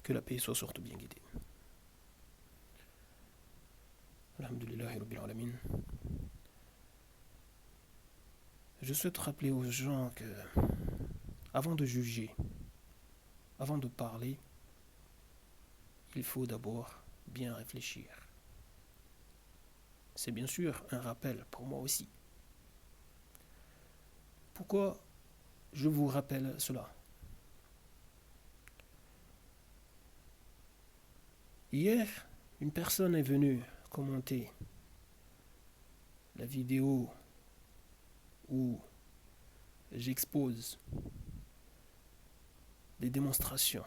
Que la paix soit surtout bien guidée. Alhamdulillahi Rabbil Alamin. Je souhaite rappeler aux gens que, avant de juger, avant de parler, il faut d'abord bien réfléchir. C'est bien sûr un rappel pour moi aussi. Pourquoi je vous rappelle cela? Hier, une personne est venue commenter la vidéo où j'expose des démonstrations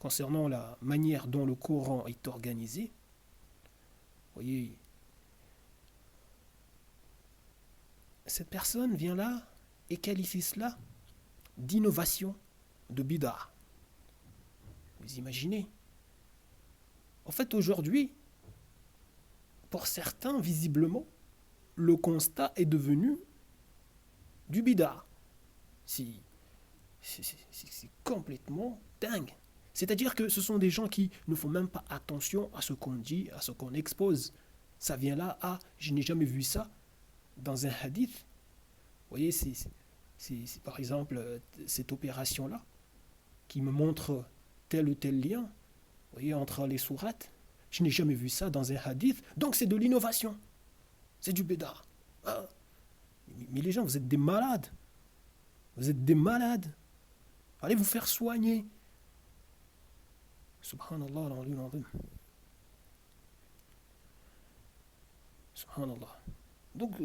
concernant la manière dont le Coran est organisé. Vous voyez, cette personne vient là et qualifie cela d'innovation, de bid'a. Vous imaginez? En fait, aujourd'hui, pour certains, visiblement, le constat est devenu du bid'a. C'est complètement dingue. C'est-à-dire que ce sont des gens qui ne font même pas attention à ce qu'on dit, à ce qu'on expose. Ça vient là, ah, je n'ai jamais vu ça dans un hadith. Vous voyez, c'est par exemple cette opération-là qui me montre tel ou tel lien, vous voyez, entre les sourates. Je n'ai jamais vu ça dans un hadith, donc c'est de l'innovation. C'est du bid'a. Ah. Mais les gens, vous êtes des malades. Vous êtes des malades. Allez vous faire soigner. Subhanallah, al-azim. Subhanallah. Donc,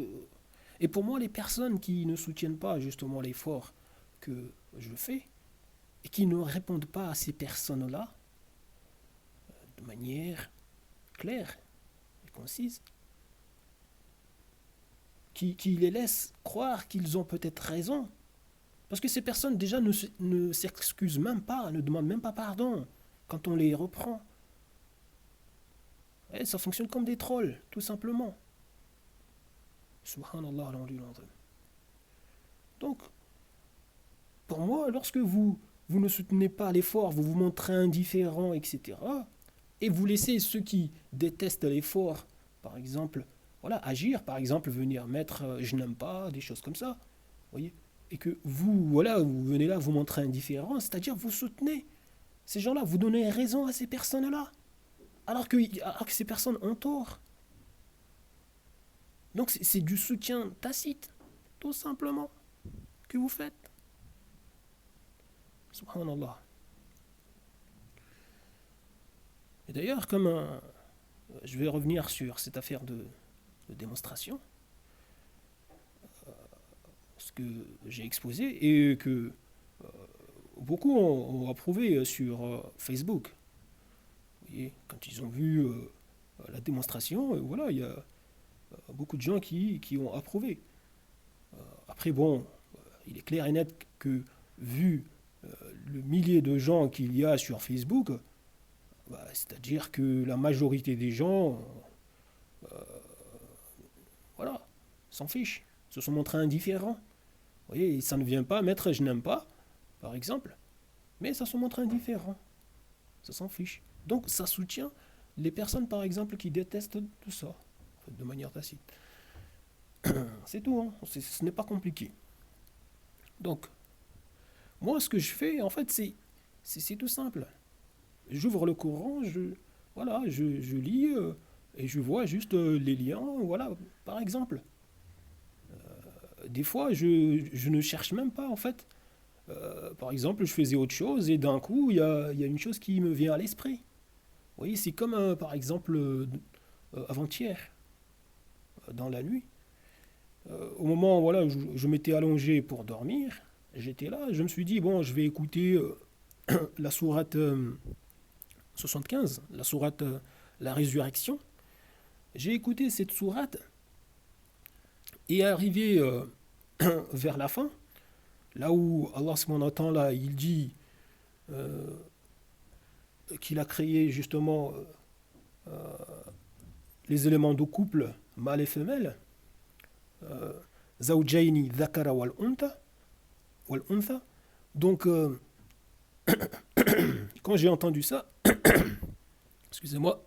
et pour moi, les personnes qui ne soutiennent pas justement l'effort que je fais et qui ne répondent pas à ces personnes-là de manière claire et concise, qui les laissent croire qu'ils ont peut-être raison, parce que ces personnes déjà ne s'excusent même pas, ne demandent même pas pardon quand on les reprend. Et ça fonctionne comme des trolls, tout simplement. Subhanallah, al-azim. Donc, pour moi, lorsque vous ne soutenez pas l'effort, vous vous montrez indifférent, etc., et vous laissez ceux qui détestent l'effort, par exemple, voilà, agir, par exemple, venir mettre je n'aime pas, des choses comme ça, vous voyez, et que vous, voilà, vous venez là, vous montrez indifférent, c'est-à-dire vous soutenez ces gens-là, vous donnez raison à ces personnes-là, alors que ces personnes ont tort. Donc c'est du soutien tacite, tout simplement, que vous faites. Subhanallah. Et d'ailleurs, je vais revenir sur cette affaire de démonstration, ce que j'ai exposé et que beaucoup ont approuvé sur Facebook. Vous voyez, quand ils ont vu la démonstration, voilà, il y a beaucoup de gens qui ont approuvé. Après, bon, il est clair et net que vu le millier de gens qu'il y a sur Facebook, c'est-à-dire que la majorité des gens, voilà, s'en fichent, se sont montrés indifférents. Vous voyez, ça ne vient pas mettre je n'aime pas, par exemple, mais ça se montre indifférent, ça s'en fiche. Donc ça soutient les personnes, par exemple, qui détestent tout ça, de manière tacite. C'est tout, hein. Ce n'est pas compliqué. Donc, moi, ce que je fais, en fait, c'est tout simple. J'ouvre le Coran, je lis et je vois juste les liens, voilà, par exemple. Des fois, je ne cherche même pas, en fait. Par exemple, je faisais autre chose et d'un coup, il y a une chose qui me vient à l'esprit. Vous voyez, c'est comme, par exemple, avant-hier, dans la nuit. Au moment où voilà, je m'étais allongé pour dormir, j'étais là, je me suis dit, bon, je vais écouter la sourate 75, la sourate La Résurrection. J'ai écouté cette sourate et arrivé vers la fin, là où Allah subhanahu wa ta'ala, il dit qu'il a créé justement les éléments de couple mâle et femelle, Zawjaini dhakara wal untha. Donc quand j'ai entendu ça, excusez-moi,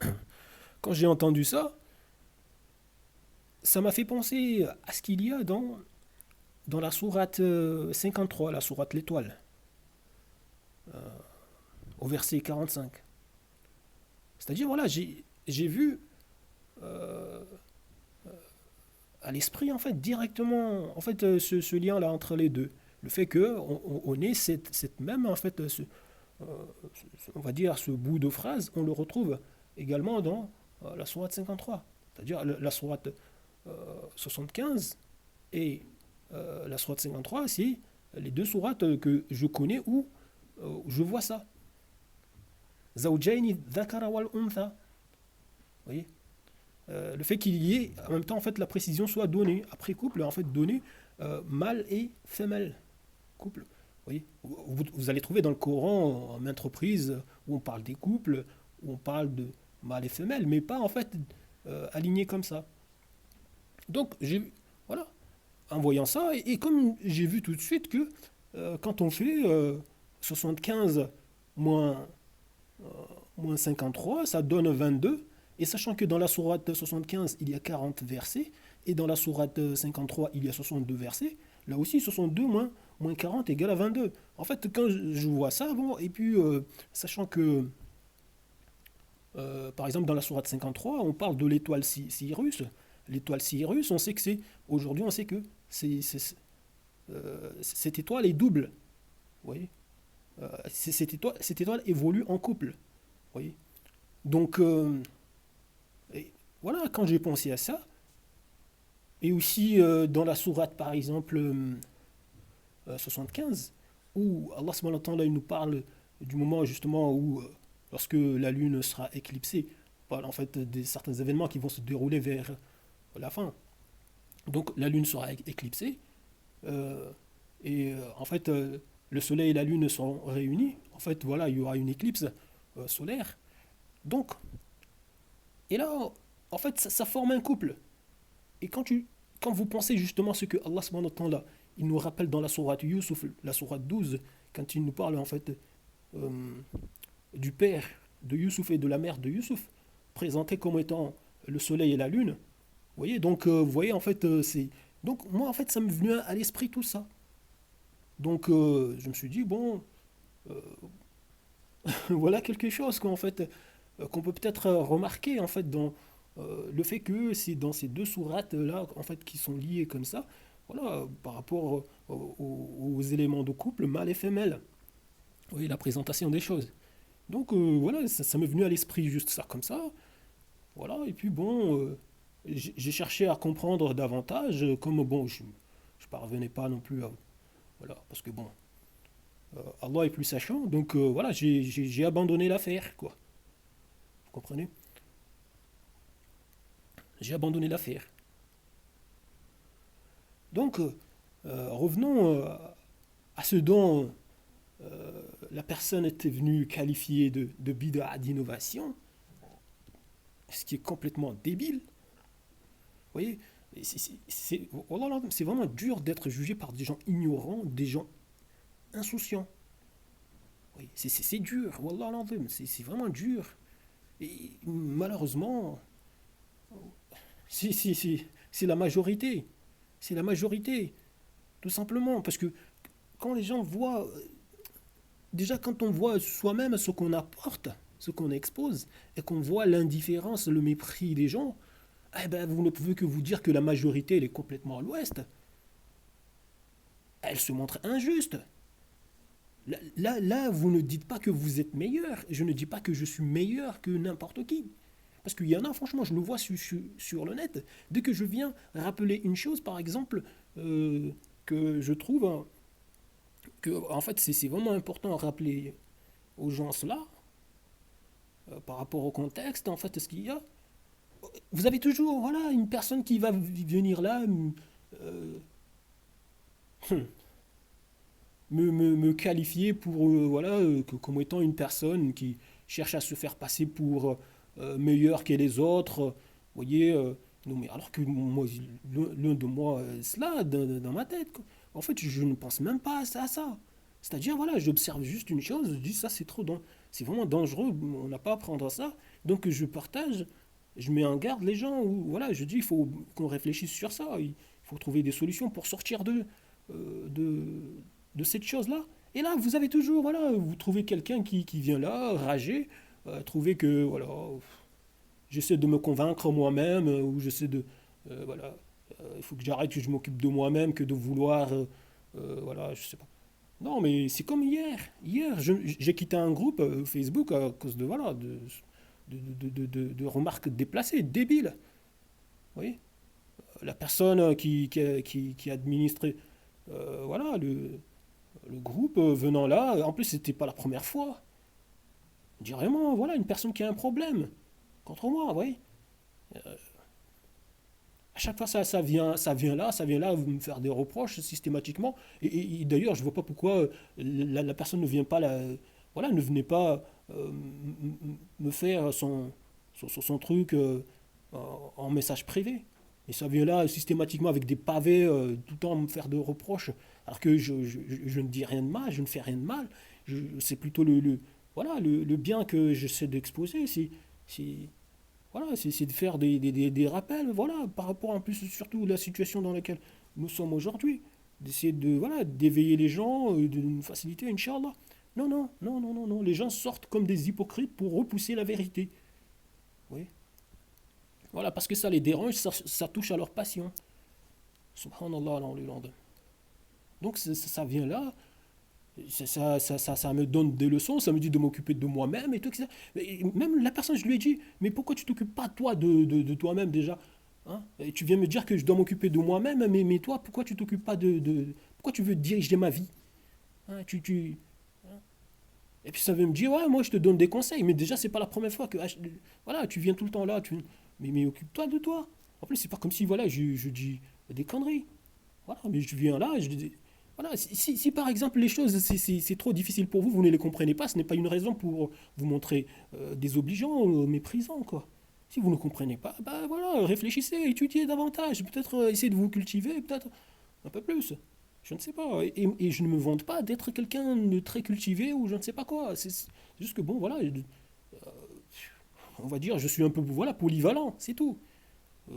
quand j'ai entendu ça, ça m'a fait penser à ce qu'il y a dans la sourate 53, la sourate l'étoile, au verset 45. C'est-à-dire, voilà, j'ai vu à l'esprit, en fait, directement, en fait, ce lien-là entre les deux. Le fait que on ait cette même, en fait, euh, on va dire, ce bout de phrase, on le retrouve également dans la sourate 53. C'est-à-dire la sourate 75 et la sourate 53, c'est les deux sourates que je connais où je vois ça. Zawjaini dhakara wal untha. Vous voyez, le fait qu'il y ait en même temps en fait la précision soit donnée après couple en fait donné mâle et femelle couple. Vous voyez, vous allez trouver dans le Coran en maintes reprises où on parle des couples, où on parle de mâle et femelle, mais pas en fait aligné comme ça. Donc j'ai voilà, en voyant ça et comme j'ai vu tout de suite que quand on fait 75 moins moins 53, ça donne 22. Et sachant que dans la sourate 75, il y a 40 versets, et dans la sourate 53, il y a 62 versets, là aussi 62 moins 40 égale à 22. En fait, quand je vois ça, bon, et puis sachant que, par exemple, dans la sourate 53, on parle de l'étoile Sirius. L'étoile Sirius, on sait que c'est, aujourd'hui, on sait que cette étoile est double. Vous voyez, cette étoile évolue en couple. Vous voyez. Donc, et voilà, quand j'ai pensé à ça, et aussi dans la sourate par exemple 75, où Allah subhanahu wa ta'ala, il nous parle du moment justement où, lorsque la lune sera éclipsée, parle en fait des certains événements qui vont se dérouler vers la fin. Donc la lune sera éclipsée, euh, et en fait le soleil et la lune seront réunis. En fait, voilà, il y aura une éclipse solaire. Donc, et là, en fait, ça forme un couple. Et quand vous pensez justement ce que Allah subhanahu wa ta'ala, il nous rappelle dans la sourate Yusuf, la sourate 12, quand il nous parle en fait euh, du père de Yusuf et de la mère de Yusuf, présentés comme étant le soleil et la lune. Vous voyez, donc vous voyez en fait c'est donc moi en fait ça me venu à l'esprit tout ça. Donc je me suis dit bon voilà quelque chose qu'en fait qu'on peut peut-être remarquer en fait dans le fait que c'est dans ces deux sourates là en fait qui sont liées comme ça, voilà, par rapport aux éléments de couple mâle et femelle. Oui, la présentation des choses. Donc voilà, ça m'est venu à l'esprit juste ça comme ça. Voilà, et puis bon, j'ai cherché à comprendre davantage, comme bon, je parvenais pas non plus à. Voilà, parce que bon, Allah est plus sachant, donc voilà, j'ai abandonné l'affaire, quoi. Vous comprenez? J'ai abandonné l'affaire. Donc, revenons à ce dont la personne était venue qualifier de bid'a d'innovation, ce qui est complètement débile. Vous voyez, c'est vraiment dur d'être jugé par des gens ignorants, des gens insouciants. Oui, c'est dur, Wallah al-Azim, c'est vraiment dur. Et malheureusement, c'est la majorité. C'est la majorité, tout simplement. Parce que quand les gens voient, déjà quand on voit soi-même ce qu'on apporte, ce qu'on expose, et qu'on voit l'indifférence, le mépris des gens, eh ben, vous ne pouvez que vous dire que la majorité, elle est complètement à l'ouest. Elle se montre injuste. Là, vous ne dites pas que vous êtes meilleur. Je ne dis pas que je suis meilleur que n'importe qui. Parce qu'il y en a, franchement, je le vois sur le net. Dès que je viens rappeler une chose, par exemple, que je trouve que, en fait, c'est vraiment important à rappeler aux gens cela, par rapport au contexte, en fait, ce qu'il y a. Vous avez toujours, voilà, une personne qui va venir là, euh, me qualifier pour voilà comme étant une personne qui cherche à se faire passer pour meilleur que les autres. Vous voyez, non mais alors que moi, l'un de moi, cela dans ma tête. Quoi. En fait, je ne pense même pas à ça. C'est-à-dire, voilà, j'observe juste une chose, je dis ça c'est vraiment dangereux, on n'a pas à prendre ça. Donc je partage, je mets en garde les gens, ou voilà, je dis il faut qu'on réfléchisse sur ça, il faut trouver des solutions pour sortir euh, de, de cette chose-là. Et là, vous avez toujours, voilà, vous trouvez quelqu'un qui vient là, rager, trouver que, voilà, j'essaie de me convaincre moi-même, ou j'essaie de, voilà, il faut que j'arrête, que je m'occupe de moi-même, que de vouloir, voilà, je sais pas. Non, mais c'est comme hier. Hier, j'ai quitté un groupe Facebook à cause de, voilà, de remarques déplacées, débiles. Vous voyez, la personne qui administrait voilà, le groupe venant là, en plus, c'était pas la première fois. On dirait vraiment, voilà, une personne qui a un problème contre moi, vous voyez. À chaque fois, ça vient là, vous me faire des reproches systématiquement. Et d'ailleurs, je vois pas pourquoi la personne ne vient pas là, voilà, ne venait pas me faire son truc en message privé. Et ça vient là systématiquement avec des pavés, tout le temps me faire de reproches, alors que je ne dis rien de mal, je ne fais rien de mal. C'est plutôt voilà, le bien que j'essaie d'exposer. C'est- voilà, c'est de faire des rappels, voilà, par rapport en plus surtout à la situation dans laquelle nous sommes aujourd'hui. D'essayer de, voilà, d'éveiller les gens, de nous faciliter, Inch'Allah. Non, non, non, non, non, non. Les gens sortent comme des hypocrites pour repousser la vérité. Oui. Voilà, parce que ça les dérange, ça touche à leur passion. Subhanallah, là, donc ça vient là, ça me donne des leçons, ça me dit de m'occuper de moi-même et tout, etc. Et même la personne, je lui ai dit, mais pourquoi tu t'occupes pas toi de toi-même déjà, hein? Et tu viens me dire que je dois m'occuper de moi-même, mais toi, pourquoi tu t'occupes pas pourquoi tu veux diriger ma vie, hein? Et puis ça veut me dire, ouais, moi je te donne des conseils, mais déjà c'est pas la première fois que, voilà, tu viens tout le temps là, mais occupe-toi de toi. En plus, c'est pas comme si, voilà, je dis des conneries. Voilà, mais je viens là, voilà, si par exemple les choses c'est trop difficile pour vous, vous ne les comprenez pas, ce n'est pas une raison pour vous montrer désobligeant, méprisant, quoi. Si vous ne comprenez pas, bah voilà, réfléchissez, étudiez davantage, peut-être essayez de vous cultiver, peut-être un peu plus. Je ne sais pas. Et je ne me vante pas d'être quelqu'un de très cultivé ou je ne sais pas quoi. C'est juste que bon, voilà, on va dire, je suis un peu voilà, polyvalent, c'est tout.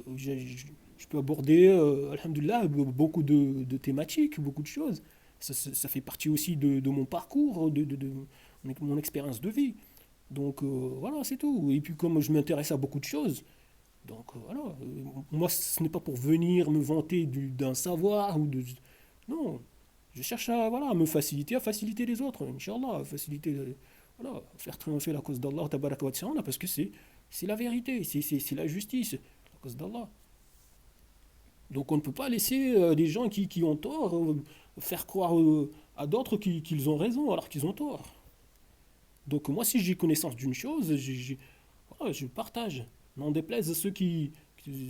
Je peux aborder, alhamdoulilah, beaucoup de thématiques, beaucoup de choses. Ça fait partie aussi de mon parcours, de mon expérience de vie. Donc voilà, c'est tout. Et puis comme je m'intéresse à beaucoup de choses, donc voilà, moi ce n'est pas pour venir me vanter d'un savoir ou de... Non, je cherche à, voilà, à faciliter les autres, Inch'Allah, à faciliter, voilà, faire triompher la cause d'Allah, tabaraka wa ta'ala, parce que c'est la vérité, c'est la justice, la cause d'Allah. Donc on ne peut pas laisser des gens qui ont tort faire croire à d'autres qu'ils ont raison alors qu'ils ont tort. Donc moi si j'ai connaissance d'une chose, voilà, je partage. N'en déplaise à ceux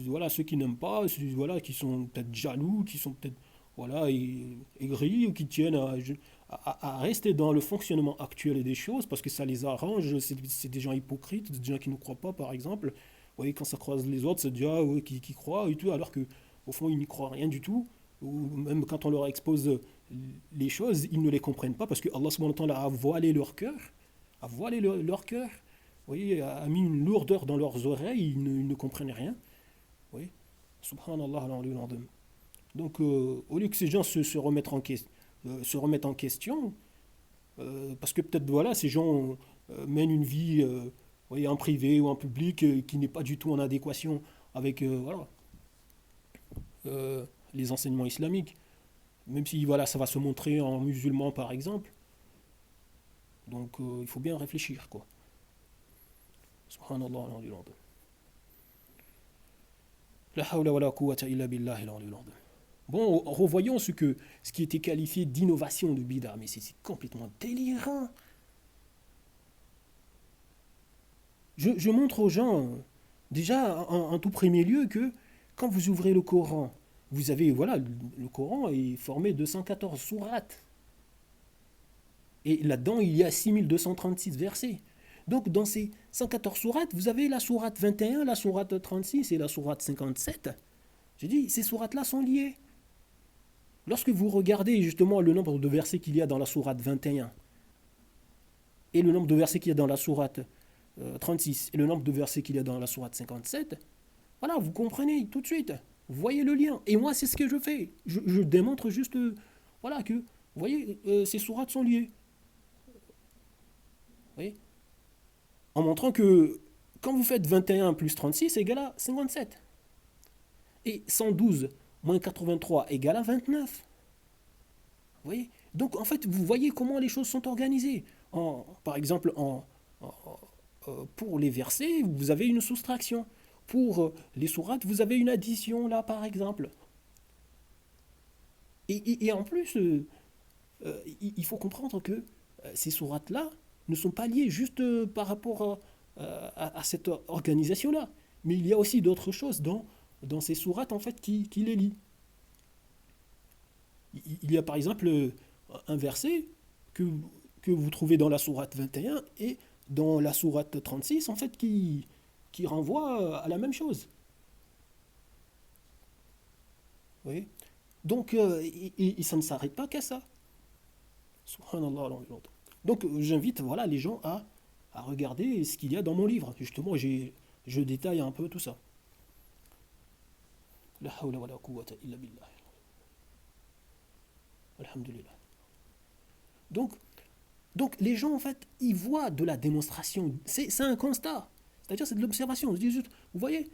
voilà, ceux qui n'aiment pas, voilà, qui sont peut-être jaloux, qui sont peut-être voilà, aigris ou qui tiennent à rester dans le fonctionnement actuel des choses parce que ça les arrange. C'est des gens hypocrites, des gens qui ne croient pas par exemple. Vous voyez, quand ça croise les autres, c'est déjà ouais, qui croient et tout, alors que au fond ils n'y croient rien du tout. Ou même quand on leur expose les choses, ils ne les comprennent pas parce que Allah subhanahu wa ta'ala a voilé leur cœur, a voilé leur cœur. Vous voyez, a mis une lourdeur dans leurs oreilles, ils ne comprennent rien. Vous voyez, subhanallah, donc, au lieu que ces gens se remettent en question, parce que peut-être voilà, ces gens mènent une vie voyez, en privé ou en public qui n'est pas du tout en adéquation avec voilà, les enseignements islamiques, même si voilà, ça va se montrer en musulman par exemple. Donc, il faut bien réfléchir, quoi. Subhanallah, la hawla wa la quwwata illa billah, bon, revoyons ce qui était qualifié d'innovation de bid'a, mais c'est complètement délirant. Je montre aux gens, déjà, en tout premier lieu, que quand vous ouvrez le Coran, vous avez, voilà, le Coran est formé de 114 sourates. Et là-dedans, il y a 6236 versets. Donc, dans ces 114 sourates, vous avez la sourate 21, la sourate 36 et la sourate 57. J'ai dit, ces sourates-là sont liées. Lorsque vous regardez justement le nombre de versets qu'il y a dans la sourate 21 et le nombre de versets qu'il y a dans la sourate 36 et le nombre de versets qu'il y a dans la sourate 57, voilà, vous comprenez tout de suite. Vous voyez le lien. Et moi, c'est ce que je fais. Je démontre juste, voilà, que, vous voyez, ces sourates sont liées. Vous voyez, en montrant que quand vous faites 21 plus 36 c'est égal à 57. Et 112 moins 83 égale à 29. Vous voyez. Donc, en fait, vous voyez comment les choses sont organisées. Par exemple, pour les versets, vous avez une soustraction. Pour les sourates, vous avez une addition, là, par exemple. Et en plus, il faut comprendre que ces sourates-là ne sont pas liées juste par rapport à cette organisation-là. Mais il y a aussi d'autres choses dans ces sourates, en fait, qui les lient. Il y a par exemple un verset que, que vous trouvez dans la sourate 21 et dans la sourate 36, en fait, qui renvoie à la même chose. Vous voyez. Donc, et ça ne s'arrête pas qu'à ça. Subhanallah. Donc, j'invite voilà, les gens à regarder ce qu'il y a dans mon livre. Justement, je détaille un peu tout ça. La hawla wa la quwwata illa billah. Alhamdulillah. Donc, donc, les gens, en fait, ils voient de la démonstration. C'est un constat. C'est-à-dire, c'est de l'observation. Je dis juste, vous voyez,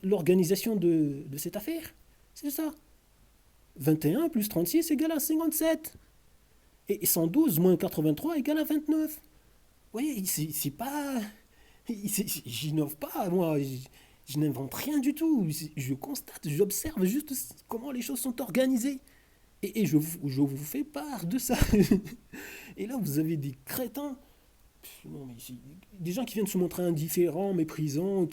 l'organisation de cette affaire. C'est ça. 21 plus 36 égale à 57. Et 112 moins 83 égale à 29. Vous voyez, c'est pas. J'innove pas, moi. Je n'invente rien du tout. Je constate, j'observe juste comment les choses sont organisées. Et je vous fais part de ça. Et là, vous avez des crétins. Non, mais des gens qui viennent se montrer indifférents, méprisants,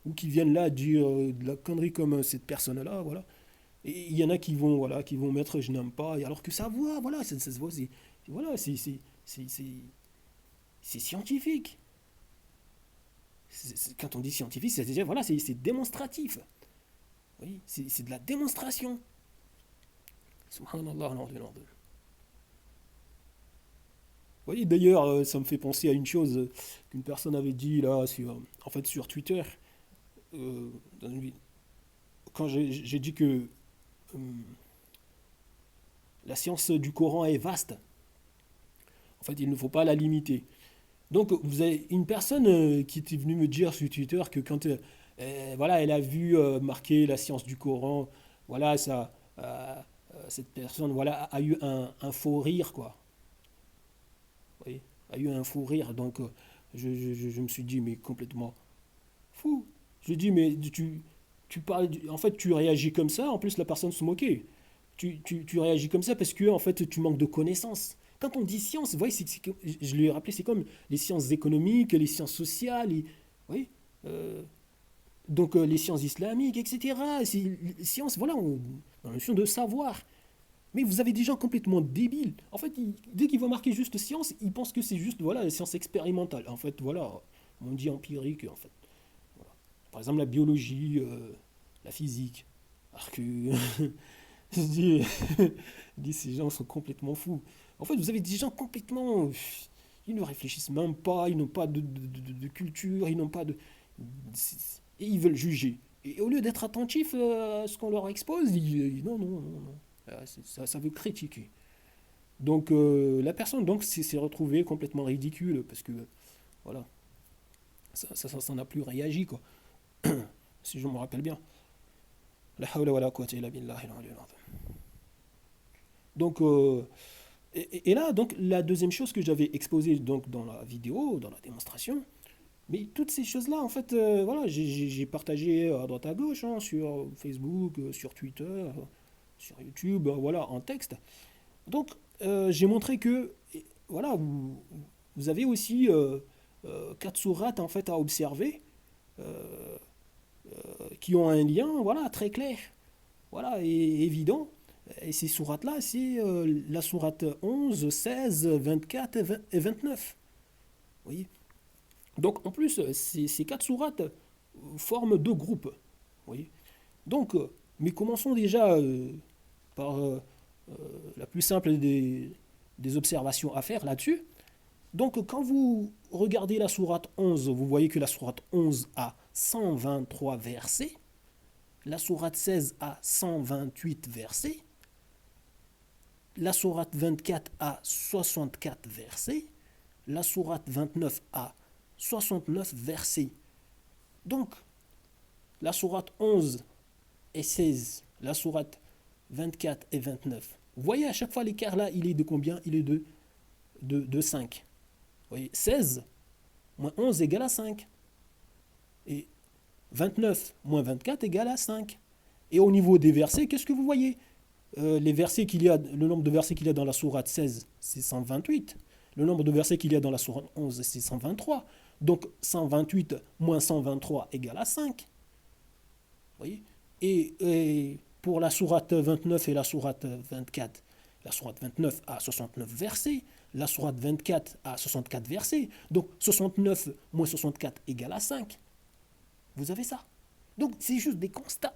ou qui viennent là dire de la connerie comme cette personne-là, voilà. Et il y en a qui vont mettre je n'aime pas, alors que ça voit, voilà, ça se voit, voilà, c'est scientifique. Quand on dit scientifique, c'est-à-dire, voilà, c'est démonstratif. Oui, c'est de la démonstration. Subhanallah, vous voyez, d'ailleurs, ça me fait penser à une chose qu'une personne avait dit là, en fait, sur Twitter, dans quand j'ai dit que euh, la science du Coran est vaste, en fait, il ne faut pas la limiter. Donc, vous avez une personne qui était venue me dire sur Twitter que quand voilà, elle a vu marquer la science du Coran, voilà, cette personne voilà, a eu un faux rire, quoi. Vous voyez, a eu un fou rire. Donc, je me suis dit, mais complètement fou. Je dis, mais tu parles, en fait, tu réagis comme ça. En plus, la personne se moquait. Tu réagis comme ça parce que, en fait, tu manques de connaissances. Quand on dit science, vous voyez, je lui ai rappelé, c'est comme les sciences économiques, les sciences sociales, vous voyez, euh, donc les sciences islamiques, etc. C'est les sciences, voilà, on a notion de savoir. Mais vous avez des gens complètement débiles. En fait, dès qu'ils voient marquer juste science, ils pensent que c'est juste voilà, la science expérimentale. En fait, voilà, on dit empirique, en fait. Voilà. Par exemple, la biologie, la physique. Alors que je dis, je dis, ces gens sont complètement fous. En fait, vous avez des gens complètement. Ils ne réfléchissent même pas, ils n'ont pas de culture, ils n'ont pas de. Et ils veulent juger. Et au lieu d'être attentifs à ce qu'on leur expose, non, non, non, non. Ça veut critiquer. Donc la personne donc s'est retrouvée complètement ridicule parce que voilà, ça n'a plus réagi quoi. Si je me rappelle bien. La hawla wa la quwwata illa billahi al-aliyyil azim. Donc et là donc la deuxième chose que j'avais exposée donc dans la vidéo, dans la démonstration, mais toutes ces choses-là en fait voilà, j'ai partagé à droite à gauche hein, sur Facebook, sur Twitter, sur YouTube, voilà en texte. Donc, j'ai montré que, voilà, vous avez aussi quatre sourates en fait à observer euh, qui ont un lien, voilà, très clair, voilà, et évident. Et ces sourates-là, c'est la sourate 11, 16, 24 et 29. Vous voyez. Donc, en plus, ces quatre sourates forment deux groupes. Vous voyez. Donc, mais commençons déjà par la plus simple des observations à faire là-dessus. Donc, quand vous regardez la sourate 11, vous voyez que la sourate 11 a 123 versets, la sourate 16 a 128 versets, la sourate 24 a 64 versets, la sourate 29 a 69 versets. Donc, la sourate 11 et 16, la sourate 24 et 29. Vous voyez, à chaque fois, l'écart là, il est de combien? Il est de 5. Vous voyez, 16 moins 11 égale à 5. Et 29 moins 24 égale à 5. Et au niveau des versets, qu'est-ce que vous voyez? Les versets qu'il y a, le nombre de versets qu'il y a dans la sourate 16, c'est 128. Le nombre de versets qu'il y a dans la sourate 11, c'est 123. Donc 128 moins 123 égale à 5. Vous voyez? Et pour la sourate 29 et la sourate 24, la sourate 29 a 69 versets, la sourate 24 a 64 versets. Donc 69 moins 64 égale à 5. Vous avez ça. Donc c'est juste des constats.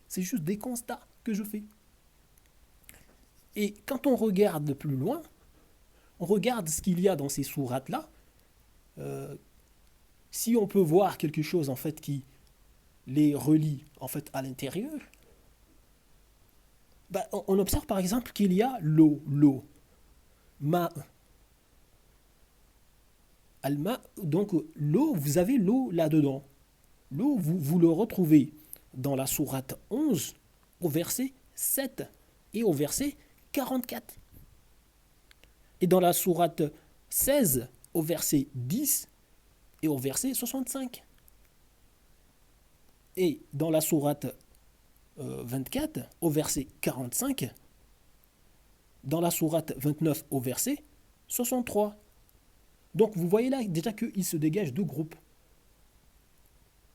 C'est juste des constats que je fais. Et quand on regarde plus loin, on regarde ce qu'il y a dans ces sourates-là, si on peut voir quelque chose en fait qui les relie en fait à l'intérieur, bah, on observe par exemple qu'il y a l'eau, ma, alma, donc l'eau, vous avez l'eau là-dedans. L'eau, vous le retrouvez dans la sourate 11 au verset 7 et au verset 44. Et dans la sourate 16 au verset 10 et au verset 65. Et dans la sourate 24 au verset 45. Dans la sourate 29 au verset 63. Donc vous voyez là déjà qu'il se dégage deux groupes.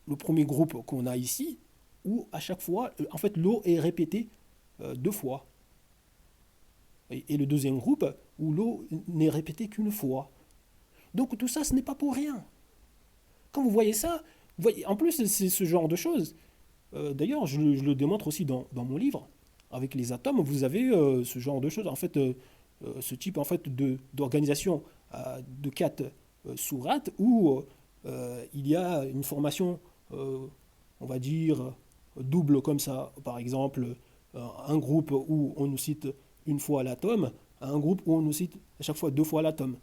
Le premier groupe qu'on a ici, où à chaque fois, en fait, l'eau est répétée deux fois. Et le deuxième groupe, où l'eau n'est répétée qu'une fois. Donc tout ça, ce n'est pas pour rien. Quand vous voyez ça, vous voyez, en plus, c'est ce genre de choses. D'ailleurs, je le démontre aussi dans mon livre. Avec les atomes, vous avez ce genre de choses. En fait, ce type en fait, d'organisation de quatre sourates où il y a une formation, on va dire, double comme ça. Par exemple, un groupe où on nous cite une fois l'atome, un groupe où on nous cite à chaque fois deux fois l'atome.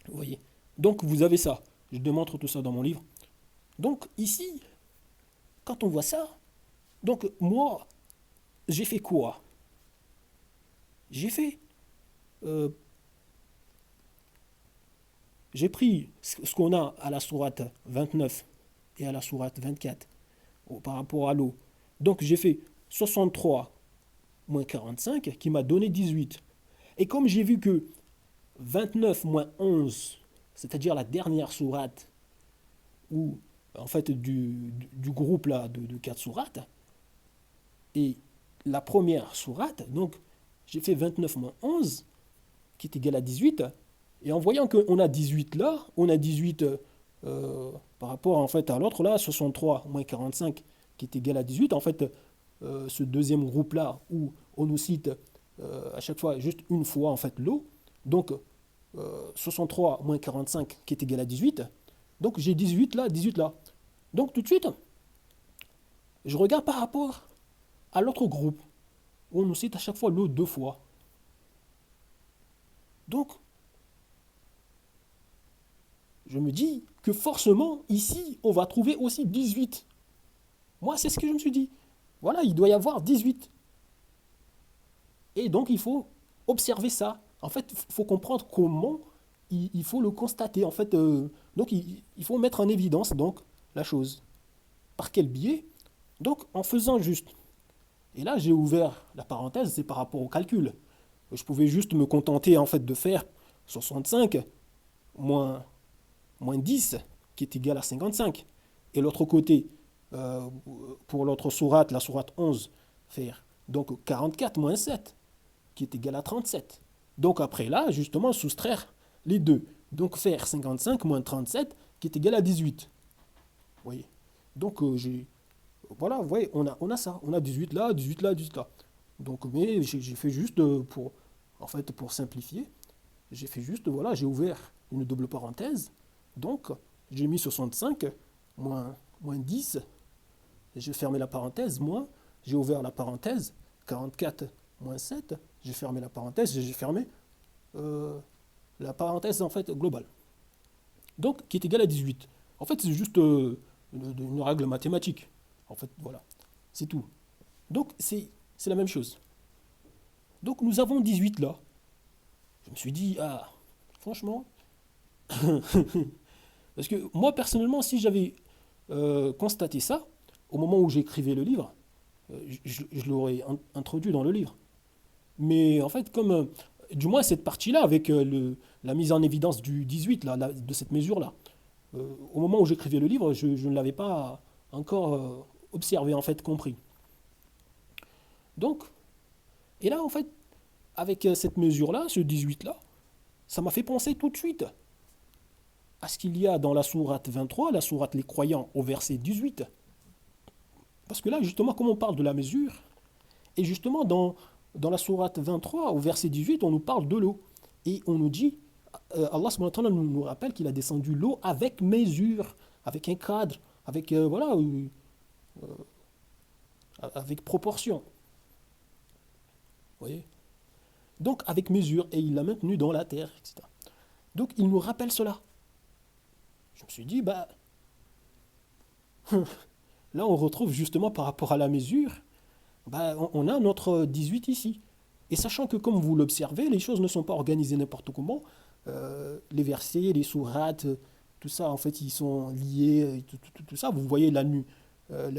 Vous voyez. Donc vous avez ça. Je démontre tout ça dans mon livre. Donc ici, quand on voit ça, donc moi, j'ai fait quoi? J'ai euh, j'ai pris ce qu'on a à la sourate 29 et à la sourate 24 par rapport à l'eau. Donc j'ai fait 63 moins 45 qui m'a donné 18. Et comme j'ai vu que 29 moins 11, c'est-à-dire la dernière sourate, ou en fait du groupe là de 4 sourates, et la première sourate, donc j'ai fait 29 moins 11, qui est égal à 18, et en voyant qu'on a 18 là, on a 18 par rapport en fait à l'autre là, 63 moins 45, qui est égal à 18, en fait, ce deuxième groupe là, où on nous cite à chaque fois juste une fois en fait l'eau, donc 63 moins 45 qui est égal à 18, donc j'ai 18 là, 18 là. Donc tout de suite, je regarde par rapport à l'autre groupe, où on nous cite à chaque fois l'eau deux fois. Donc, je me dis que forcément, ici, on va trouver aussi 18. Moi, c'est ce que je me suis dit. Voilà, il doit y avoir 18. Et donc, il faut observer ça. En fait, il faut comprendre comment il faut le constater. En fait, donc, il faut mettre en évidence donc, la chose. Par quel biais? Donc, en faisant juste. Et là, j'ai ouvert la parenthèse, c'est par rapport au calcul. Je pouvais juste me contenter en fait de faire 65 moins 10, qui est égal à 55. Et l'autre côté, pour l'autre sourate, la sourate 11, faire donc 44 moins 7, qui est égal à 37. Donc après là, justement, soustraire les deux. Donc faire 55 moins 37, qui est égal à 18. Vous voyez. Donc j'ai... Voilà, vous voyez, on a ça. On a 18 là, 18 là, 18 là. Donc, mais j'ai fait juste en fait, pour simplifier, j'ai fait juste, voilà, j'ai ouvert une double parenthèse. Donc, j'ai mis 65 moins 10. J'ai fermé la parenthèse, moins, j'ai ouvert la parenthèse, 44 moins 7, j'ai fermé la parenthèse, j'ai fermé euh, la parenthèse en fait globale. Donc, qui est égal à 18. En fait, c'est juste une règle mathématique. En fait, voilà, c'est tout. Donc, c'est la même chose. Donc, nous avons 18 là. Je me suis dit, ah, franchement, parce que moi, personnellement, si j'avais constaté ça, au moment où j'écrivais le livre, je l'aurais introduit dans le livre. Mais en fait, comme, du moins cette partie-là, avec la mise en évidence du 18, là, de cette mesure-là, au moment où j'écrivais le livre, je ne l'avais pas encore observé, en fait, compris. Donc, et là, en fait, avec cette mesure-là, ce 18-là, ça m'a fait penser tout de suite à ce qu'il y a dans la sourate 23, la sourate Les Croyants, au verset 18. Parce que là, justement, comme on parle de la mesure, et justement, dans la sourate 23, au verset 18, on nous parle de l'eau. Et on nous dit, Allah subhanahu wa ta'ala nous rappelle qu'il a descendu l'eau avec mesure, avec un cadre, avec, voilà, avec proportion. Vous voyez. Donc, avec mesure, et il l'a maintenu dans la terre, etc. Donc, il nous rappelle cela. Je me suis dit, bah, là, on retrouve justement par rapport à la mesure, bah, on a notre 18 ici. Et sachant que, comme vous l'observez, les choses ne sont pas organisées n'importe comment, les versets, les sourates, tout ça, en fait, ils sont liés, tout ça. Vous voyez la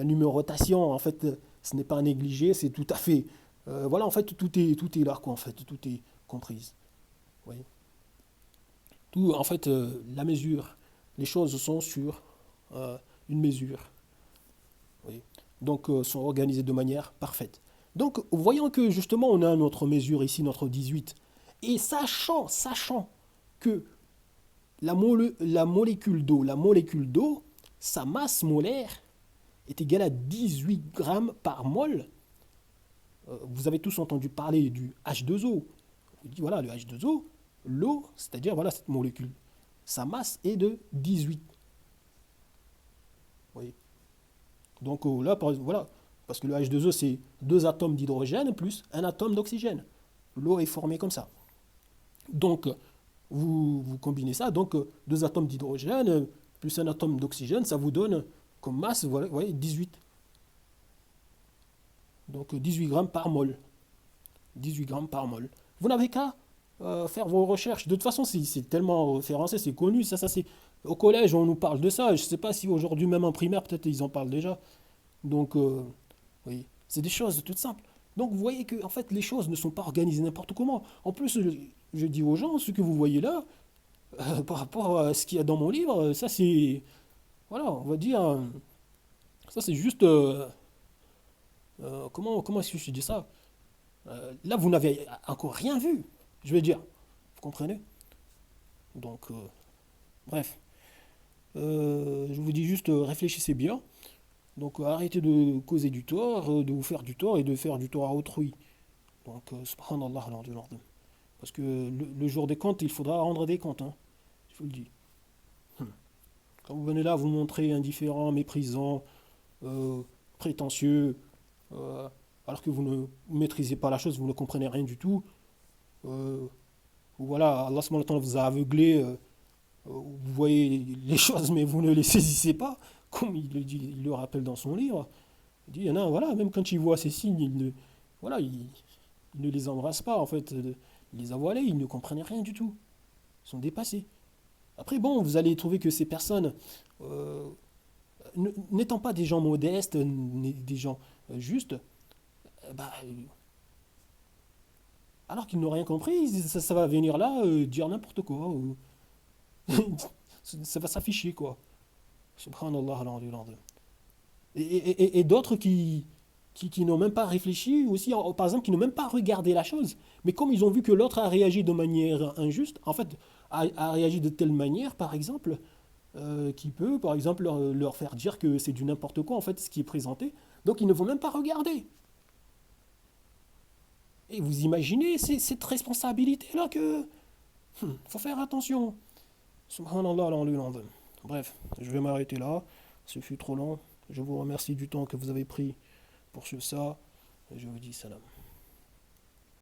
numérotation, en fait, ce n'est pas négligé, c'est tout à fait. Voilà, en fait, tout est là, quoi, en fait, tout est comprise. Vous voyez. Tout, en fait, la mesure, les choses sont sur une mesure. Vous voyez. Donc, sont organisées de manière parfaite. Donc, voyant que justement, on a notre mesure ici, notre 18, et sachant que la molécule d'eau, sa masse molaire est égale à 18 grammes par mol. Vous avez tous entendu parler du H2O. Vous dites, voilà, le H2O, l'eau, c'est-à-dire, voilà, cette molécule, sa masse est de 18. Vous voyez. Donc là, voilà, parce que le H2O, c'est deux atomes d'hydrogène plus un atome d'oxygène. L'eau est formée comme ça. Donc, vous combinez ça, donc deux atomes d'hydrogène plus un atome d'oxygène, ça vous donne comme masse, voilà, vous voyez, 18. Donc 18 grammes par mol. 18 grammes par mol. Vous n'avez qu'à faire vos recherches. De toute façon, c'est tellement référencé, c'est connu. Ça, c'est au collège, on nous parle de ça. Je ne sais pas si aujourd'hui, même en primaire, peut-être ils en parlent déjà. Donc, oui, c'est des choses toutes simples. Donc, vous voyez que en fait, les choses ne sont pas organisées n'importe comment. En plus, je dis aux gens, ce que vous voyez là, par rapport à ce qu'il y a dans mon livre, ça c'est, voilà, on va dire, ça c'est juste, comment est-ce que je dis ça? Là, vous n'avez encore rien vu, je vais dire. Vous comprenez? Donc, bref. Je vous dis juste, réfléchissez bien. Donc, arrêtez de causer du tort, de vous faire du tort et de faire du tort à autrui. Donc, subhanallah, parce que le jour des comptes, il faudra rendre des comptes, hein, je vous le dis. Quand vous venez là, vous montrez indifférent, méprisant, euh, prétentieux, euh, alors que vous ne maîtrisez pas la chose, vous ne comprenez rien du tout. Euh, voilà, Allah subhanahu wa ta'ala vous a aveuglé, vous voyez les choses, mais vous ne les saisissez pas, comme il le dit, il le rappelle dans son livre. Il dit, il y en a, voilà, même quand il voit ces signes, voilà, il ne les embrasse pas, en fait, il les a voilés, ils ne comprennent rien du tout. Ils sont dépassés. Après, bon, vous allez trouver que ces personnes, euh, n'étant pas des gens modestes, des gens justes, bah, alors qu'ils n'ont rien compris, ça va venir là dire n'importe quoi. Ça va s'afficher, quoi. Subhanallah, et d'autres qui n'ont même pas réfléchi, aussi, par exemple, qui n'ont même pas regardé la chose. Mais comme ils ont vu que l'autre a réagi de manière injuste, en fait, a réagi de telle manière, par exemple, qui peut, par exemple, leur faire dire que c'est du n'importe quoi, en fait, ce qui est présenté. Donc, ils ne vont même pas regarder. Et vous imaginez cette responsabilité-là que... faut faire attention. Subhanallah, l'azim. Bref, je vais m'arrêter là. Ce fut trop long. Je vous remercie du temps que vous avez pris pour suivre ça. Et je vous dis salam.